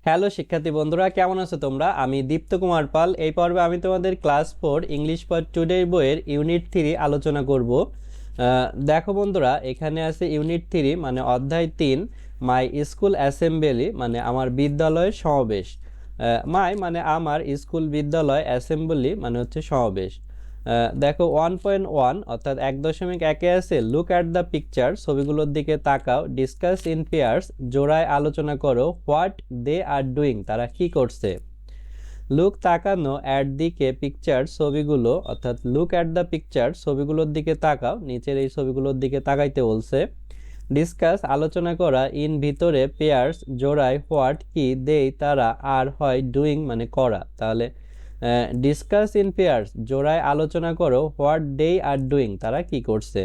Hello শিক্ষার্থী বন্ধুরা, কেমন আছো তোমরা? আমি দীপ্ত কুমার পাল। এই পর্বে আমি তোমাদের ক্লাস 4 ইংলিশ ফর টুডে বইয়ের ইউনিট 3 আলোচনা করব। দেখো বন্ধুরা, এখানে আছে ইউনিট 3 মানে অধ্যায় 3 মাই স্কুল অ্যাসেম্বলি মানে আমার বিদ্যালয়ের সমাবেশ। মাই মানে আমার, স্কুল বিদ্যালয়, অ্যাসেম্বলি মানে হচ্ছে সমাবেশ। দেখো 1.1 অর্থাৎ 1.1-এ আছে লুক অ্যাট দ্য পিকচার, ছবিগুলোর দিকে তাকাও। ডিসকাস ইন পেয়ার্স, জোড়ায় আলোচনা করো। হোয়াট দে আর ডুইং, তারা কি করছে। লুক তাকানো, অ্যাট দিকে, পিকচার ছবিগুলো, অর্থাৎ লুক অ্যাট দ্য পিকচার ছবিগুলোর দিকে তাকাও, নিচের এই ছবিগুলোর দিকে তাকাইতে বলছে। ডিসকাস আলোচনা করা, ইন ভিতরে, পেয়ার্স জোড়ায়, হোয়াট কি, দেই তারা, আর হয় ডুইং মানে করা। তাহলে ডিসকাস ইন পেয়ার্স জোড়ায় আলোচনা করো, হোয়াট দে আর ডুইং তারা কি করছে।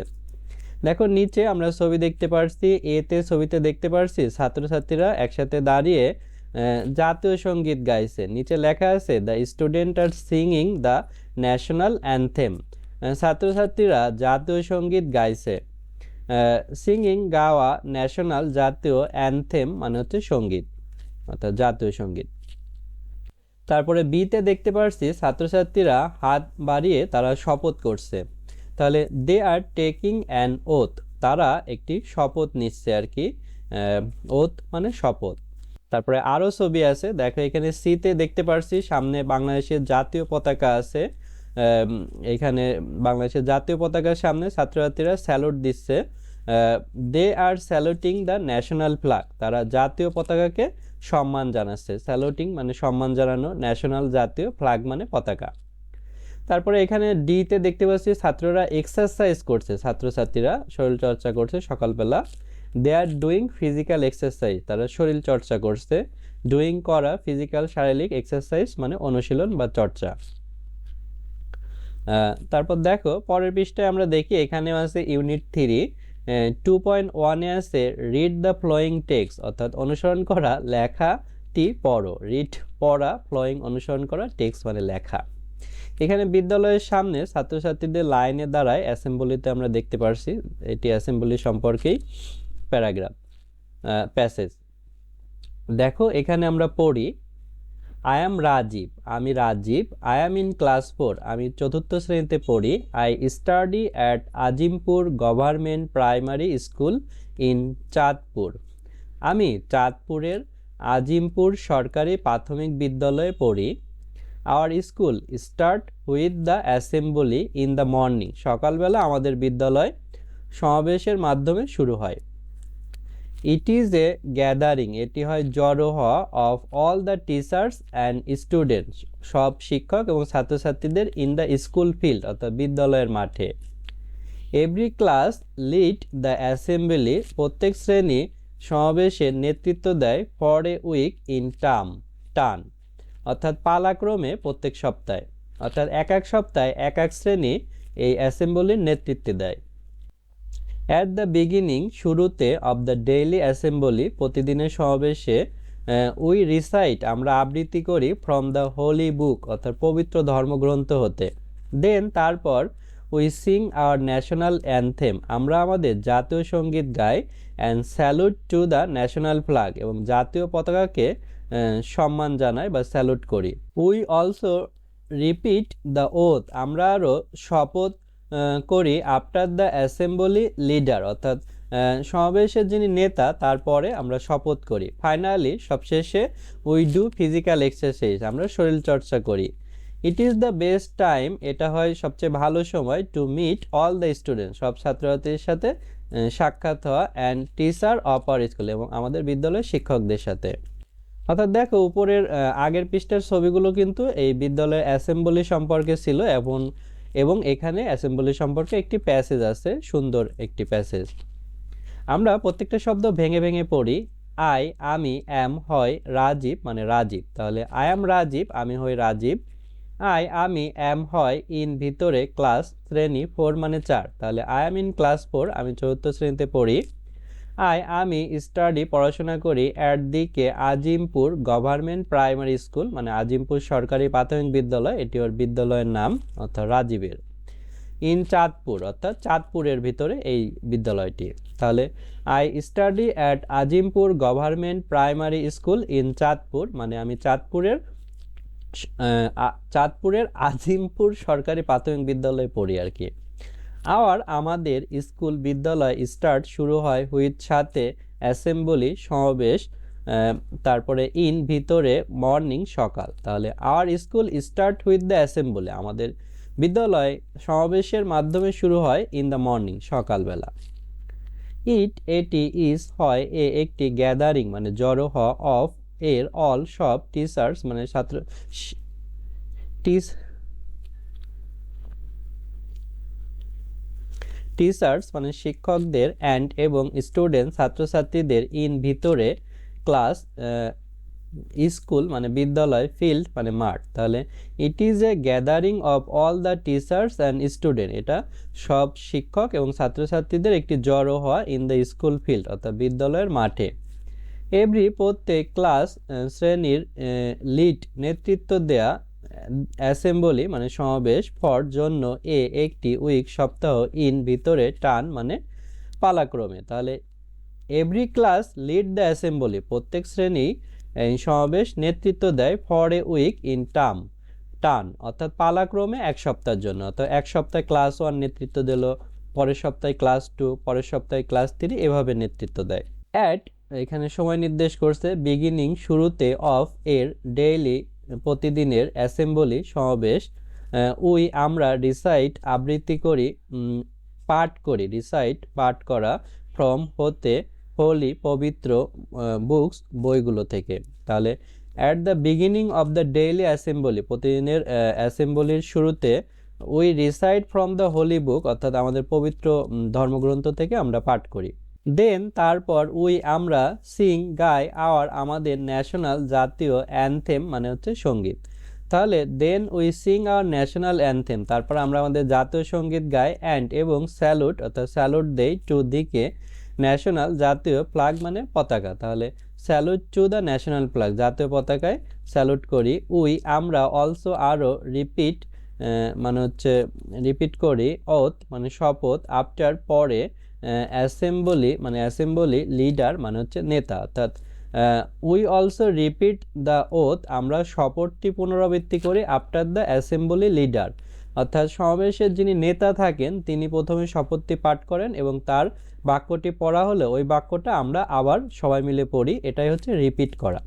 দেখো নিচে আমরা ছবি দেখতে পারছি, এতে ছবিতে দেখতে পারছি ছাত্রছাত্রীরা একসাথে দাঁড়িয়ে জাতীয় সঙ্গীত গাইছে। নিচে লেখা আছে the student are singing the national anthem, ছাত্রছাত্রীরা জাতীয় সঙ্গীত গাইছে। সিঙ্গিং গাওয়া, ন্যাশনাল জাতীয়, অ্যানথেম মানে হচ্ছে সঙ্গীত অর্থাৎ জাতীয় সঙ্গীত। তারপরে বিতে দেখতে পারছি ছাত্রছাত্রীরা হাত বাড়িয়ে তারা শপথ করছে। তাহলে দে আর টেকিং অ্যান ওথ, তারা একটি শপথ নিচ্ছে আর কি। ওথ মানে শপথ। তারপরে আরও ছবি আছে, দেখো এখানে সিতে দেখতে পারছি সামনে বাংলাদেশের জাতীয় পতাকা আছে। এখানে বাংলাদেশের জাতীয় পতাকার সামনে ছাত্রছাত্রীরা স্যালুট দিচ্ছে। দে আর স্যালুটিং দ্য ন্যাশনাল ফ্ল্যাগ, তারা জাতীয় পতাকাকে সম্মান জানাচ্ছে। স্যালুটিং মানে সম্মান জানানো, ন্যাশনাল জাতীয়, ফ্ল্যাগ মানে পতাকা। তারপরে এখানে ডিতে দেখতে পাচ্ছি ছাত্ররা এক্সারসাইজ করছে, ছাত্রছাত্রীরা শরীর চর্চা করছে সকালবেলা। দে আর ডুইং ফিজিক্যাল এক্সারসাইজ, তারা শরীর চর্চা করছে। ডুইং করা, ফিজিক্যাল শারীরিক, এক্সারসাইজ মানে অনুশীলন বা চর্চা। তারপর দেখো পরের পৃষ্ঠায় আমরা দেখি এখানেও আছে ইউনিট 3 2.1-এ আছে রিড দ্য ফ্লোয়িং টেক্সট, অর্থাৎ অনুসরণ করা লেখাটি পড়ো। রিড পড়া, ফ্লোয়িং অনুসরণ করা, টেক্সট মানে লেখা। এখানে বিদ্যালয়ের সামনে ছাত্রছাত্রীদের লাইনে দাঁড়ায় অ্যাসেম্বলিতে আমরা দেখতে পারছি, এটি অ্যাসেম্বলি সম্পর্কেই প্যারাগ্রাফ প্যাসেজ। দেখো এখানে আমরা পড়ি আই অ্যাম রাজীব, আমি Rajiv. I am in class 4, আমি চতুর্থ শ্রেণীতে পড়ি। I study at Azimpur government primary school in Chandpur, আমি চাঁদপুরের আজিমপুর সরকারি প্রাথমিক বিদ্যালয়ে পড়ি। Our school start with the assembly in the morning, সকালবেলা আমাদের বিদ্যালয় সমাবেশের মাধ্যমে শুরু হয়। ইট ইজ এ গ্যাদারিং, এটি হয় জড়ো হওয়া, of all the teachers and students, সব শিক্ষক এবং ছাত্রছাত্রীদের, ইন দ্য স্কুল ফিল্ড অর্থাৎ বিদ্যালয়ের মাঠে। Every class lead the assembly, প্রত্যেক শ্রেণী সমাবেশের নেতৃত্ব দেয়। For a week in turn, অর্থাৎ পালাক্রমে প্রত্যেক সপ্তাহে, অর্থাৎ এক এক সপ্তাহে এক এক শ্রেণী এই অ্যাসেম্বলির নেতৃত্ব দেয়। অ্যাট দ্য বিগিনিং, শুরুতে, অব দ্য ডেইলি অ্যাসেম্বলি, প্রতিদিনের সমাবেশে, উই রিসাইট, আমরা আবৃত্তি করি, ফ্রম দ্য হোলি বুক অর্থাৎ পবিত্র ধর্মগ্রন্থ হতে। দেন তারপর, we sing our national anthem, আমরা আমাদের জাতীয় সঙ্গীত গাই। And salute to the national flag, এবং জাতীয় পতাকাকে সম্মান জানাই বা স্যালুট করি। We also repeat the oath, আমরা আরও শপথ করি। আফটার দ্য অ্যাসেম্বলি লিডার, অর্থাৎ সমাবেশের যিনি নেতা তারপরে আমরা শপথ করি। ফাইনালি, সবশেষে, উই ডু ফিজিক্যাল এক্সারসাইজ, আমরা শরীর চর্চা করি। It is the best time, এটা হয় সবচেয়ে ভালো সময়। To meet all the student, সব ছাত্রছাত্রীর সাথে সাক্ষাৎ হওয়া। And teacher of our school, এবং আমাদের বিদ্যালয়ের শিক্ষকদের সাথে। অর্থাৎ দেখো উপরের আগের পৃষ্ঠার ছবিগুলো কিন্তু এই বিদ্যালয়ের অ্যাসেম্বলি সম্পর্কে ছিল, এবং এখানে অ্যাসেম্বলি সম্পর্কে একটি প্যাসেজ আছে, সুন্দর একটি প্যাসেজ। আমরা প্রত্যেকটা শব্দ ভেঙে ভেঙে পড়ি। আই, আমি, অ্যাম হয় রাজীব মানে রাজীব, তাহলে আই অ্যাম রাজীব, আমি হই রাজীব। আই, আমি, অ্যাম হয় ইন ভিতরে, ক্লাস শ্রেণী, 4 মানে 4, তাহলে আই অ্যাম ইন ক্লাস 4, আমি চতুর্থ শ্রেণীতে পড়ি। আমি স্টাডি পড়াশোনা করি। অ্যাট দিকে, আজিমপুর গভর্নমেন্ট প্রাইমারি স্কুল মানে আজিমপুর সরকারি প্রাথমিক বিদ্যালয়, এটি ওর বিদ্যালয়ের নাম অর্থাৎ রাজীবের। ইন চাঁদপুর, অর্থাৎ চাঁদপুরের ভিতরে এই বিদ্যালয়টি। তাহলে I study at Azimpur government primary school in Chandpur, মানে আমি চাঁদপুরের আজিমপুর সরকারি প্রাথমিক বিদ্যালয়ে পড়ি আর কি। আমাদের স্কুল বিদ্যালয় স্টার্ট শুরু হয় উইথ সাথে অ্যাসেম্বলি সমাবেশ, তারপরে ইন ভিতরে মর্নিং সকাল। তাহলে hour school start with the assembly, আমাদের বিদ্যালয় সমাবেশের মাধ্যমে শুরু হয় ইন দ্য মর্নিং সকালবেলা। এটি ইজ হয় একটি গ্যাদারিং মানে জড়ো হওয়া অফ এর অল সব টিচার্স মানে ছাত্র টিচার্স মানে শিক্ষকদের অ্যান্ড এবং স্টুডেন্ট ছাত্রছাত্রীদের ইন ভিতরে ক্লাস স্কুল মানে বিদ্যালয় ফিল্ড মানে মাঠ। তাহলে it is a gathering of all the teachers and student, এটা সব শিক্ষক এবং ছাত্রছাত্রীদের একটি জড়ো হওয়া ইন দ্য স্কুল ফিল্ড অর্থাৎ বিদ্যালয়ের মাঠে। এভরি প্রত্যেক ক্লাস শ্রেণীর লিড নেতৃত্ব দেয়া অ্যাসেম্বলি মানে সমাবেশ ফর জন্য একটি উইক সপ্তাহ ইন ভিতরে টান মানে পালাক্রমে। তাহলে every class lead the assembly প্রত্যেক শ্রেণী এই সমাবেশ নেতৃত্ব দেয় ফর এ উইক ইন টান অর্থাৎ পালাক্রমে এক সপ্তাহের জন্য। অর্থাৎ এক সপ্তাহে ক্লাস 1 নেতৃত্ব দিল, পরের সপ্তাহে ক্লাস 2, পরের সপ্তাহে ক্লাস 3, এভাবে নেতৃত্ব দেয়। অ্যাট এখানে সময় নির্দেশ করছে বিগিনিং শুরুতে অফ এর ডেইলি প্রতিদিনের অ্যাসেম্বলি সমাবেশ উই আমরা রিসাইট আবৃত্তি করি, পাঠ করি, রিসাইট পাঠ করা, ফ্রম হতে হোলি পবিত্র বুকস বইগুলো থেকে। তাহলে at the beginning of the daily assembly প্রতিদিনের অ্যাসেম্বলির শুরুতে we recite from the holy book অর্থাৎ আমাদের পবিত্র ধর্মগ্রন্থ থেকে আমরা পাঠ করি। দেন তারপর আমরা সিং গাই আমাদের ন্যাশনাল জাতীয় অ্যানথেম মানে হচ্ছে সঙ্গীত। তাহলে then we sing our national anthem, তারপর আমরা আমাদের জাতীয় সঙ্গীত গাই, অ্যান্ড এবং স্যালুট অর্থাৎ স্যালুট দেই টু দিকে ন্যাশনাল জাতীয় ফ্ল্যাগ মানে পতাকা। তাহলে salute to the national flag জাতীয় পতাকায় স্যালুট করি। আমরা অলসো আরও রিপিট মানে হচ্ছে রিপিট করি, ওথ মানে শপথ, আফটার পরে, অ্যাসেম্বলি মানে অ্যাসেম্বলি লিডার মানে হচ্ছে নেতা। অর্থাৎ we also repeat the oath আমরা শপথটি পুনরাবৃত্তি করি, আফটার দ্য অ্যাসেম্বলি লিডার অর্থাৎ সমাবেশের যিনি নেতা থাকেন তিনি প্রথমে শপথটি পাঠ করেন এবং তার বাক্যটি পড়া হলে ওই বাক্যটা আমরা আবার সবাই মিলে পড়ি, এটাই হচ্ছে রিপিট করা।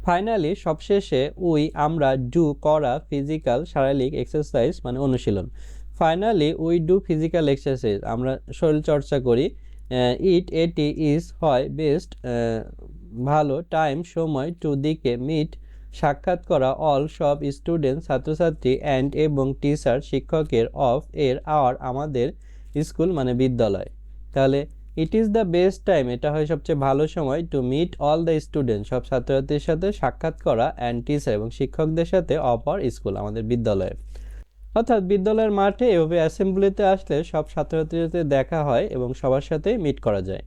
ফাইনালি সবশেষে আমরা ডু করা ফিজিক্যাল শারীরিক এক্সারসাইজ মানে অনুশীলন। Finally we do physical exercise আমরা শরীর চর্চা করি। এটি ইজ হয় বেস্ট ভালো, টাইম সময়, টু দিকে, মিট সাক্ষাৎ করা, অল সব স্টুডেন্ট ছাত্রছাত্রী, অ্যান্ড এবং টিচার শিক্ষকের, অফ এর আমাদের স্কুল মানে বিদ্যালয়। তাহলে it is the best time এটা হয় সবচেয়ে ভালো সময়, to meet all the student সব ছাত্রছাত্রীর সাথে সাক্ষাৎ করা, অ্যান্ড টিচার এবং শিক্ষকদের সাথে, অফ আওয়ার স্কুল আমাদের বিদ্যালয়ে। অর্থাৎ বিদ্যালয়ের মাঠে এভাবে অ্যাসেম্বলিতে আসলে সব ছাত্রছাত্রীদের দেখা হয় এবং সবার সাথে মিট করা যায়।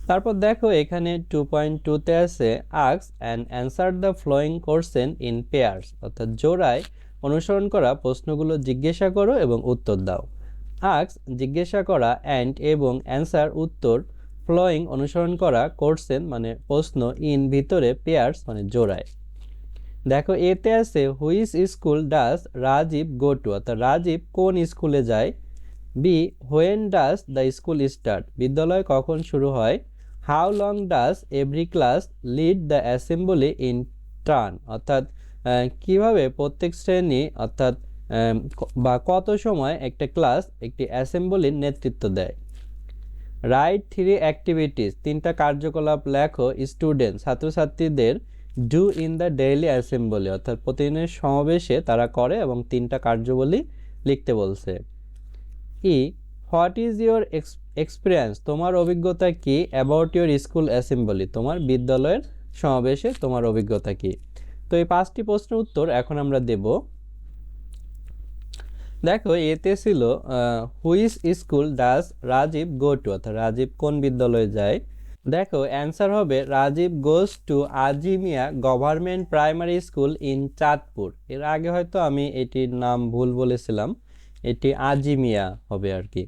তারপর দেখো এখানে 2.2তে আছে ask and answer the following question in pairs অর্থাৎ জোড়ায় অনুসরণ করা প্রশ্নগুলো জিজ্ঞাসা করো এবং উত্তর দাও। আস্ক জিজ্ঞাসা করা, অ্যান্ড এবং অ্যান্সার উত্তর, ফলোয়িং অনুসরণ করা, কোশ্চেন মানে প্রশ্ন, ইন ভিতরে, পেয়ার্স মানে জোড়ায়। দেখো এতে আছে which school does Rajiv go to অর্থাৎ রাজীব কোন স্কুলে যায়। B when does the school start বিদ্যালয় কখন শুরু হয়। How long does every class lead the assembly in turn অর্থাৎ কিভাবে প্রত্যেক শ্রেণী অর্থাৎ বা কত সময় একটা ক্লাস একটি অ্যাসেম্বলির নেতৃত্ব দেয়। রাইট 3 অ্যাক্টিভিটিস 3টা কার্যকলাপ লেখো স্টুডেন্ট ছাত্রছাত্রীদের do in the daily assembly অর্থাৎ প্রতিদিনের সমাবেশে তারা করে এবং 3টা কার্যাবলী লিখতে বলছে। হোয়াট ইজ ইউর এক্সপিরিয়েন্স তোমার অভিজ্ঞতা কি, অ্যাবাউট ইউর স্কুল অ্যাসেম্বলি তোমার বিদ্যালয়ের সমাবেশে তোমার অভিজ্ঞতা কি। তো এই 5টি প্রশ্নের উত্তর এখন আমরা দেব। দেখো এতে ছিল which school does Rajiv go to অর্থাৎ রাজীব কোন বিদ্যালয়ে যায়। দেখো অ্যান্সার হবে Rajiv goes to Azimia government primary school in Chandpur. এর আগে হয়তো আমি এটির নাম ভুল বলেছিলাম, এটি আজিমিয়া হবে আর কি।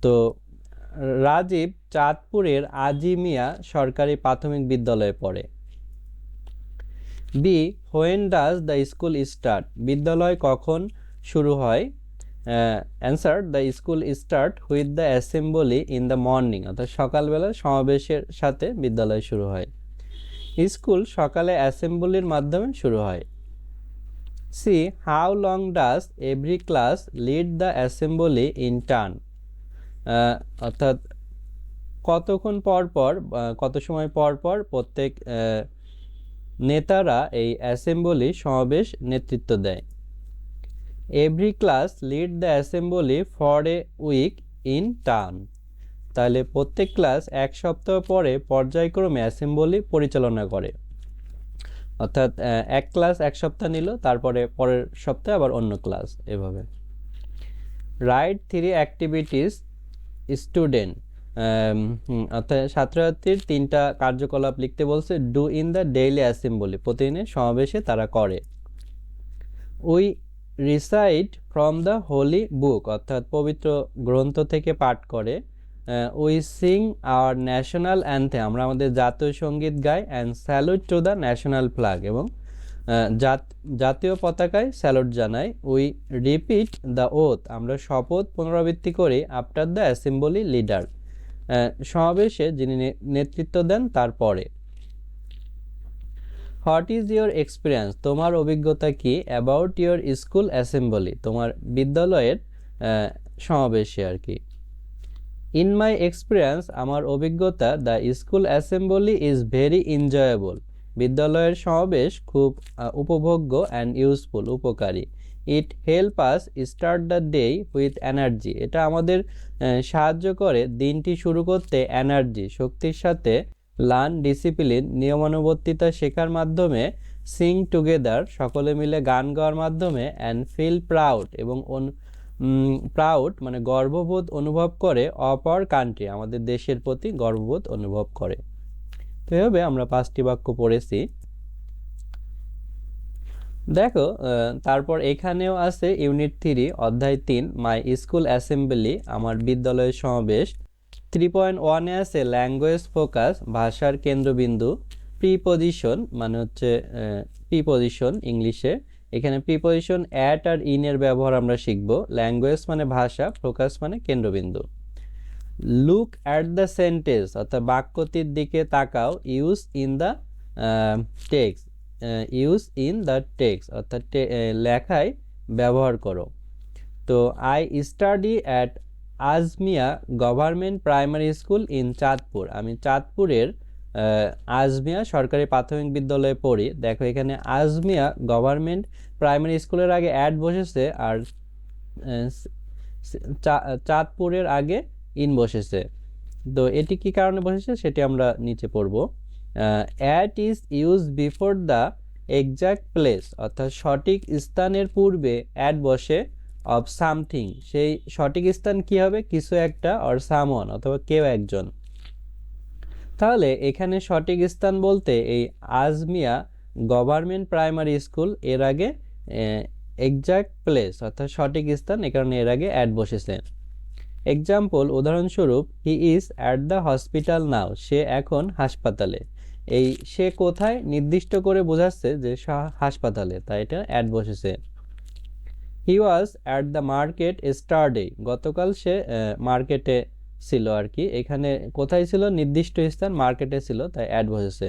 তো রাজীব চাঁদপুরের আজিমিয়া সরকারি প্রাথমিক বিদ্যালয়ে পড়ে। B, when does the school start, বিদ্যালয় কখন শুরু হয়? Answer, the school start with the assembly in the morning, অর্থাৎ সকালবেলা সমাবেশের সাথে বিদ্যালয় শুরু হয়। স্কুল সকালে অ্যাসেম্বলির মাধ্যমে শুরু হয়। C, how long does every class lead the assembly in turn, অর্থাৎ কতক্ষণ পর পর কত সময় পর পর প্রত্যেক নেতারা এই অ্যাসেম্বলি সমাবেশ নেতৃত্ব দেয়। Every class lead the assembly for a week in turn, তাহলে প্রত্যেক ক্লাস এক সপ্তাহ পরে পর্যায়ক্রমে অ্যাসেম্বলি পরিচালনা করে, অর্থাৎ এক ক্লাস এক সপ্তাহ নিল, তারপরে পরের সপ্তাহে আবার অন্য ক্লাস, এভাবে। রাইট 3 অ্যাক্টিভিটিস স্টুডেন্ট, অর্থাৎ ছাত্রছাত্রীর 3টা কার্যকলাপ লিখতে বলছে। Do in the daily assembly, প্রতিদিনের সমাবেশে তারা করে। We recite from the holy book, অর্থাৎ পবিত্র গ্রন্থ থেকে পাঠ করে। We sing our national anthem, আমরা আমাদের জাতীয় সঙ্গীত গাই। And salute to the national flag, এবং জাতীয় পতাকায় স্যালুট জানাই। উই রিপিট দ্য ওথ, আমরা শপথ পুনরাবৃত্তি করি। আফটার দ্য অ্যাসেম্বলি লিডার, সমাবেশে যিনি নেতৃত্ব দেন তারপরে। হোয়াট ইজ ইয়োর এক্সপিরিয়েন্স, তোমার অভিজ্ঞতা কি? অ্যাবাউট ইয়োর স্কুল অ্যাসেম্বলি, তোমার বিদ্যালয়ের সমাবেশে আর কি। ইন মাই এক্সপিরিয়েন্স, আমার অভিজ্ঞতা, the school assembly is very enjoyable, বিদ্যালয়ের সমাবেশ খুব উপভোগ্য। অ্যান্ড ইউজফুল, উপকারী। It help us start the day with energy, এটা আমাদের সাহায্য করে দিনটি শুরু করতে এনার্জি, শক্তির সাথে। লার্ন ডিসিপ্লিন, নিয়মানুবর্তিতা শেখার মাধ্যমে। সিং টুগেদার, সকলে মিলে গান গাওয়ার মাধ্যমে। অ্যান্ড ফিল প্রাউড, এবং প্রাউড মানে গর্ববোধ অনুভব করে। অফ আওয়ার কান্ট্রি, আমাদের দেশের প্রতি গর্ববোধ অনুভব করে। তো এভাবে আমরা 5টি বাক্য পড়েছি। দেখো তারপর এখানেও আছে ইউনিট 3 অধ্যায় 3 মাই স্কুল অ্যাসেম্বলি, আমার বিদ্যালয়ের সমাবেশ। 3.1 আছে ল্যাঙ্গুয়েজ ফোকাস, ভাষার কেন্দ্রবিন্দু। প্রিপজিশন মানে হচ্ছে প্রিপজিশন ইংলিশে, এখানে প্রিপজিশন অ্যাট আর ইন এর ব্যবহার আমরা শিখব। ল্যাঙ্গুয়েজ মানে ভাষা, ফোকাস মানে কেন্দ্রবিন্দু। লুক অ্যাট দ্য সেন্টেন্স, অর্থাৎ বাক্যটির দিকে তাকাও। Use in the text, use in the text, অর্থাৎ লেখায় ব্যবহার করো। তো I study at Azmia government primary school in Chandpur, আমি চাঁদপুরের আজমিয়া সরকারি প্রাথমিক বিদ্যালয়ে পড়ি। দেখো এখানে আজমিয়া গভর্নমেন্ট প্রাইমারি স্কুলের আগে অ্যাড বসেছে, আর চাঁদপুরের আগে ইন বসেছে। তো এটি কি কারণে বসেছে সেটি আমরা নিচে পড়ব। At is use before the exact place, অর্থাৎ সঠিক স্থানের পূর্বে অ্যাট বসে। অফ সামথিং, সেই সঠিক স্থান কি হবে? কিছু একটা, অর সামওয়ান অথবা কেউ একজন। তাহলে এখানে সঠিক স্থান বলতে এই আজমিয়া গভর্নমেন্ট প্রাইমারি স্কুল, এর আগে এক্সাক্ট প্লেস অর্থাৎ সঠিক স্থান, এ কারণে এর আগে অ্যাট বসেছে। এক্সাম্পল, উদাহরণস্বরূপ, he is at the hospital now, সে এখন হাসপাতালে। এই সে কোথায় নির্দিষ্ট করে বোঝাচ্ছে যে হাসপাতালে, তাই এটা অ্যাট বসেছে। He was at the market yesterday, গতকাল সে মার্কেটে ছিল আর কি। এখানে কোথায় ছিল? নির্দিষ্ট স্থান, মার্কেটে ছিল, তাই অ্যাট বসেছে।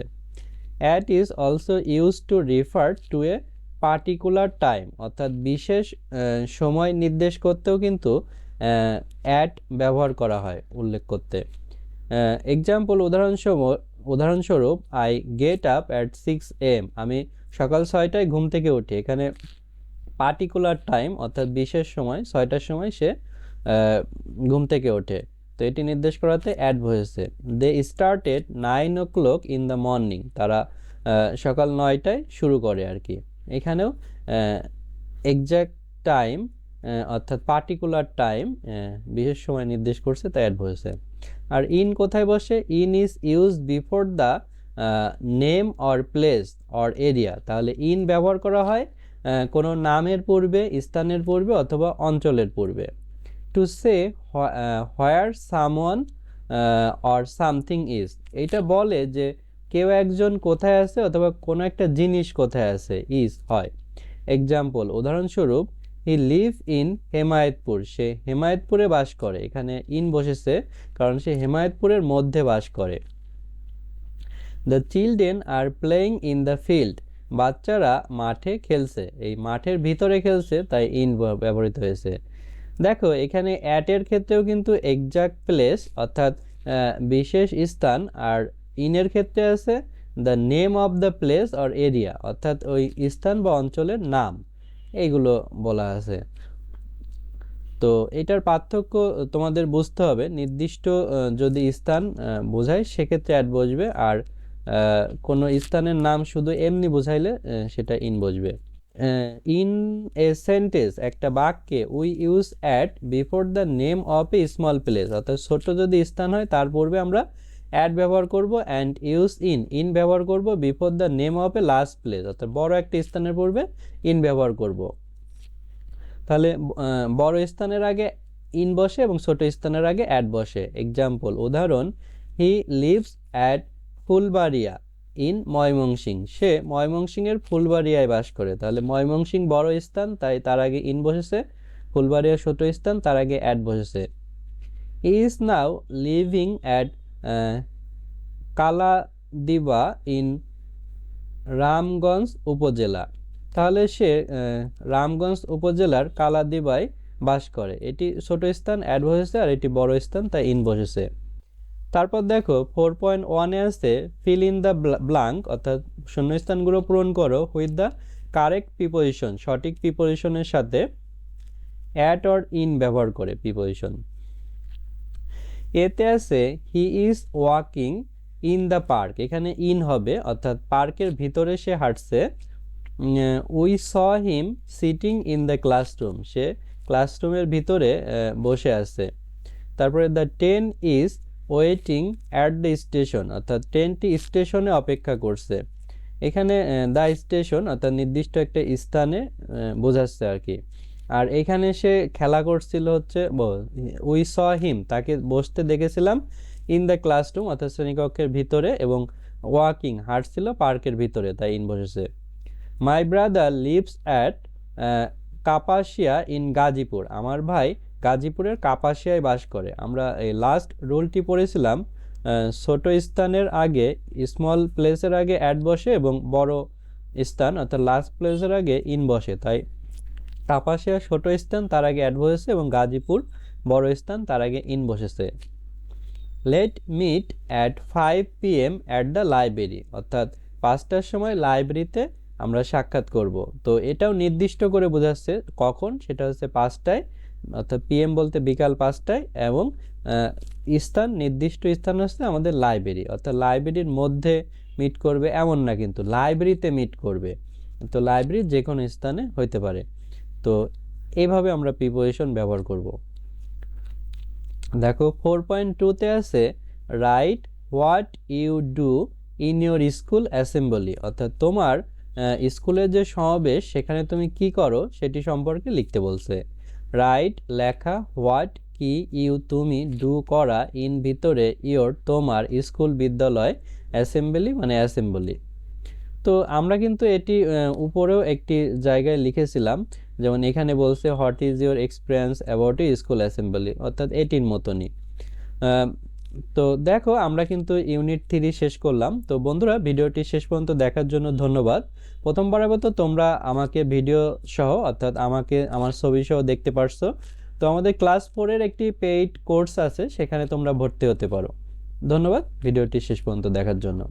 At is also use to refer to a particular time, অর্থাৎ বিশেষ সময় নির্দেশ করতেও কিন্তু অ্যাট ব্যবহার করা হয় উল্লেখ করতে। এক্সাম্পল, উদাহরণস্বরূপ, I get up at 6 AM, আমি সকাল 6টায় ঘুম থেকে উঠি। এখানে পার্টিকুলার টাইম অর্থাৎ বিশেষ সময়, 6টার সময় সে ঘুম থেকে ওঠে, তো এটি নির্দেশ করাতে অ্যাট বসেছে। They started 9 o'clock in the morning, তারা সকাল 9টায় শুরু করে আর কি। এখানেও এক্সাক্ট টাইম অর্থাৎ পার্টিকুলার টাইম বিশেষ সময় নির্দেশ করছে, তাই অ্যাট বসেছে। আর ইন কোথায় বসে? In is use before the name or place or area. তাহলে ইন ব্যবহার করা হয় কোনো নামের পূর্বে, স্থানের পূর্বে অথবা অঞ্চলের পূর্বে। To say where someone or something is, এটা বলে যে কেউ একজন কোথায় আছে অথবা কোনো একটা জিনিস কোথায় আছে, ইজ হয়। এক্সাম্পল, উদাহরণস্বরূপ, হি লিভ ইন হেমায়েতপুর, সে হেমায়েতপুরে বাস করে। এখানে ইন বসেছে কারণ সে হেমায়েতপুরের মধ্যে বাস করে। The children are playing in the field, বাচ্চারা মাঠে খেলছে। এই মাঠের ভিতরে খেলছে, তাই ইন ব্যবহৃত হয়েছে। দেখো এখানে অ্যাটের ক্ষেত্রেও কিন্তু এক্সাক্ট প্লেস অর্থাৎ বিশেষ স্থান, আর ইনের ক্ষেত্রে আছে the name of the place or area অর্থাৎ ওই স্থান বা অঞ্চলের নাম, এইগুলো বলা আছে। তো এটার পার্থক্য তোমাদের বুঝতে হবে। নির্দিষ্ট যদি স্থান বোঝায় সেক্ষেত্রে অ্যাট বসবে, আর কোনো স্থানের নাম শুধু এমনি বোঝাইলে সেটা ইন বসবে। ইন এ সেন্টেন্স, একটা বাক্যে, we use at before the name of a small place, অর্থাৎ ছোট যদি স্থান হয় তার পূর্বে আমরা অ্যাট ব্যবহার করব, অ্যান্ড ইউজ ইন ব্যবহার করব before the name of a large place, অর্থাৎ বড় একটা স্থানের পূর্বে ইন ব্যবহার করব। তাহলে বড় স্থানের আগে ইন বসে এবং ছোট স্থানের আগে অ্যাট বসে। এক্সাম্পল, উদাহরণ, he lives at Phulbaria in Mymensingh, সে ময়মনসিংহের ফুলবাড়িয়ায় বাস করে। তাহলে ময়মনসিং বড় স্থান, তাই তার আগে ইন বসেছে। ফুলবাড়িয়া ছোট স্থান, তার আগে অ্যাট বসেছে। He is now living at Kaladiba in Ramganj upazila, তাহলে সে রামগঞ্জ উপজেলার কালাদিবায় বাস করে। এটি ছোট স্থান, অ্যাড বসেছে, আর এটি বড় স্থান, তাই ইন বসেছে। তারপর দেখো 4.1-এ আছে ফিল ইন দ্য ব্ল্যাঙ্ক, অর্থাৎ শূন্যস্থানগুলো পূরণ করো উইথ দ্য কারেক্ট প্রিপোজিশন, সঠিক প্রিপোজিশনের সাথে অ্যাট অর ইন ব্যবহার করে প্রিপোজিশন। এতে আছে he is walking in the park, এখানে ইন হবে অর্থাৎ পার্কের ভিতরে সে হাঁটছে। We saw him sitting in the classroom, সে ক্লাসরুমের ভিতরে বসে আছে। তারপরে the train is waiting at the station, অর্থাৎ ট্রেনটি স্টেশনে অপেক্ষা করছে। এখানে দ্য স্টেশন অর্থাৎ নির্দিষ্ট একটা স্থানে বোঝাচ্ছে আর কি। আর এখানে সে খেলা করছিল হচ্ছে উই স হিম, তাকে বসতে দেখেছিলাম ইন দ্য ক্লাসরুম অর্থাৎ শ্রেণীকক্ষের ভিতরে, এবং ওয়াকিং হাঁটছিল পার্কের ভিতরে, তাই ইন বসেছে। My brother leaves at Kapasia in Gazipur, আমার ভাই গাজীপুরের কাপাসিয়ায় বাস করে। আমরা এই লাস্ট রুলটি পড়েছিলাম, ছোট স্থানের আগে স্মল প্লেসের আগে অ্যাট বসে এবং বড় স্থান অর্থাৎ লাস্ট প্লেসের আগে ইন বসে, তাই কাপাসিয়া ছোট স্থান, তার আগে অ্যাড বসেছে, এবং গাজীপুর বড় স্থান, তার আগে ইন বসেছে। Let meet at 5 PM at the library, অর্থাৎ 5টার সময় লাইব্রেরিতে আমরা সাক্ষাৎ করব। তো এটাও নির্দিষ্ট করে বোঝাচ্ছে কখন, সেটা হচ্ছে 5টায়, অর্থাৎ PM বলতে বিকাল 5টায়, এবং স্থান নির্দিষ্ট স্থান হচ্ছে আমাদের লাইব্রেরি, অর্থাৎ লাইব্রেরির মধ্যে মিট করবে এমন না, কিন্তু লাইব্রেরিতে মিট করবে। তো লাইব্রেরির যে কোনো স্থানে হইতে পারে। তো এইভাবে আমরা প্রিপোজিশন ব্যবহার করব। দেখো 4.2-তে আছে write what you do in your school assembly, অর্থাৎ তোমার স্কুলের যে সমাবেশ সেখানে তুমি কি করো সেটি সম্পর্কে লিখতে বলছে। রাইট লেখা, হোয়াট কি, ইউ তুমি, ডু করা, ইন ভিতরে, ইয়োর তোমার, স্কুল বিদ্যালয়, অ্যাসেম্বলি মানে অ্যাসেম্বলি। তো আমরা কিন্তু এটি উপরেও একটি জায়গায় লিখেছিলাম, যেমন এখানে বলছে what is your experience about a school assembly, অর্থাৎ এটির মতনই। তো দেখো আমরা কিন্তু ইউনিট 3 শেষ করলাম। তো বন্ধুরা, ভিডিওটি শেষ পর্যন্ত দেখার জন্য ধন্যবাদ। প্রথমবারের মতো তোমরা আমাকে ভিডিও সহ অর্থাৎ আমাকে আমার ছবি সহ দেখতে পারছো। তো আমাদের ক্লাস 4-এর একটি পেইড কোর্স আছে, সেখানে তোমরা ভর্তি হতে পারো। ধন্যবাদ ভিডিওটি শেষ পর্যন্ত দেখার জন্য।